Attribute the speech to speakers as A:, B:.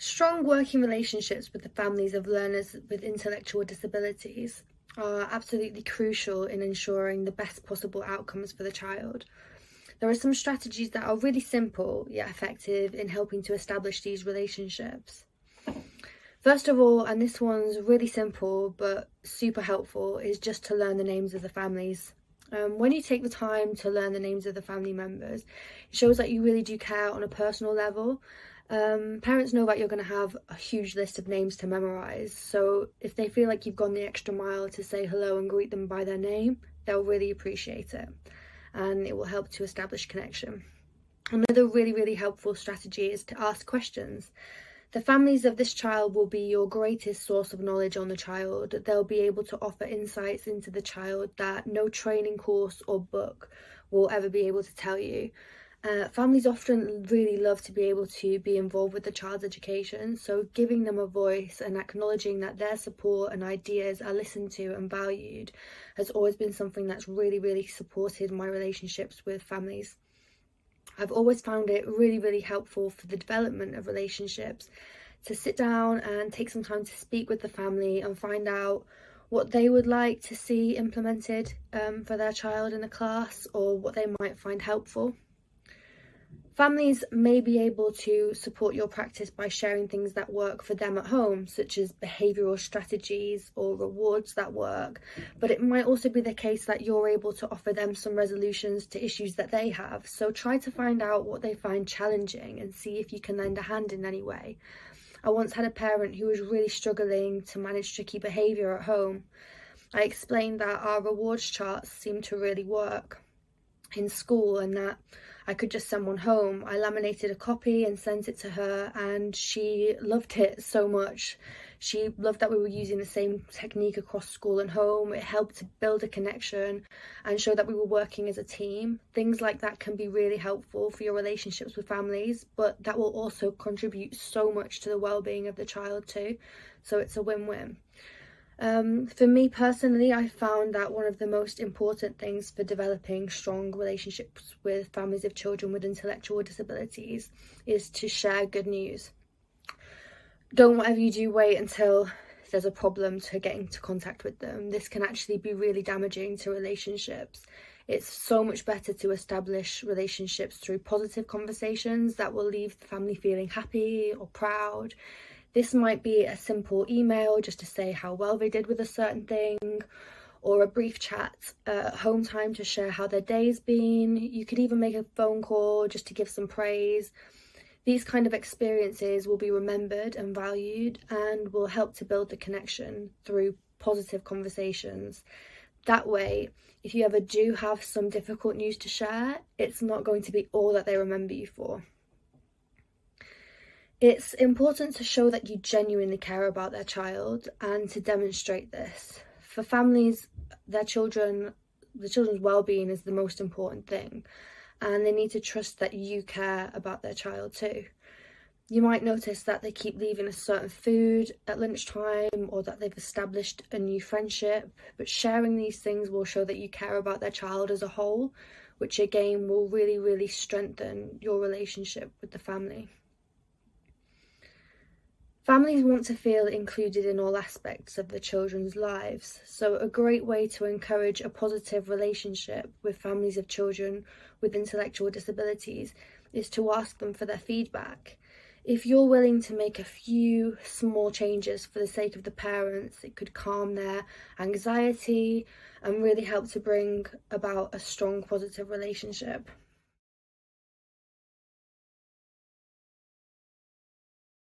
A: Strong working relationships with the families of learners with intellectual disabilities are absolutely crucial in ensuring the best possible outcomes for the child. There are some strategies that are really simple yet effective in helping to establish these relationships. First of all, and this one's really simple but super helpful, is just to learn the names of the families. When you take the time to learn the names of the family members, it shows that you really do care on a personal level. Parents know that you're going to have a huge list of names to memorize, so if they feel like you've gone the extra mile to say hello and greet them by their name, they'll really appreciate it, and it will help to establish connection. Another really helpful strategy is to ask questions. The families of this child will be your greatest source of knowledge on the child. They'll be able to offer insights into the child that no training course or book will ever be able to tell you. Families often really love to be able to be involved with the child's education, so giving them a voice and acknowledging that their support and ideas are listened to and valued has always been something that's really supported my relationships with families. I've always found it really helpful for the development of relationships to sit down and take some time to speak with the family and find out what they would like to see implemented for their child in the class, or what they might find helpful. Families may be able to support your practice by sharing things that work for them at home, such as behavioural strategies or rewards that work, but it might also be the case that you're able to offer them some resolutions to issues that they have. So try to find out what they find challenging and see if you can lend a hand in any way. I once had a parent who was really struggling to manage tricky behaviour at home. I explained that our rewards charts seemed to really work in school and that I could just send one home. I laminated a copy and sent it to her, and she loved it so much. She loved that we were using the same technique across school and home. It helped to build a connection and show that we were working as a team. Things like that can be really helpful for your relationships with families, but that will also contribute so much to the well-being of the child too. So it's a win-win. For me personally, I found that one of the most important things for developing strong relationships with families of children with intellectual disabilities is to share good news. Don't, whatever you do, wait until there's a problem to get into contact with them. This can actually be really damaging to relationships. It's so much better to establish relationships through positive conversations that will leave the family feeling happy or proud. This might be a simple email just to say how well they did with a certain thing, or a brief chat at home time to share how their day's been. You could even make a phone call just to give some praise. These kind of experiences will be remembered and valued and will help to build the connection through positive conversations. That way, if you ever do have some difficult news to share, it's not going to be all that they remember you for. It's important to show that you genuinely care about their child and to demonstrate this. For families, the children's well-being is the most important thing, and they need to trust that you care about their child too. You might notice that they keep leaving a certain food at lunchtime, or that they've established a new friendship, but sharing these things will show that you care about their child as a whole, which again will really strengthen your relationship with the family. Families want to feel included in all aspects of the children's lives, so a great way to encourage a positive relationship with families of children with intellectual disabilities is to ask them for their feedback. If you're willing to make a few small changes for the sake of the parents, it could calm their anxiety and really help to bring about a strong positive relationship.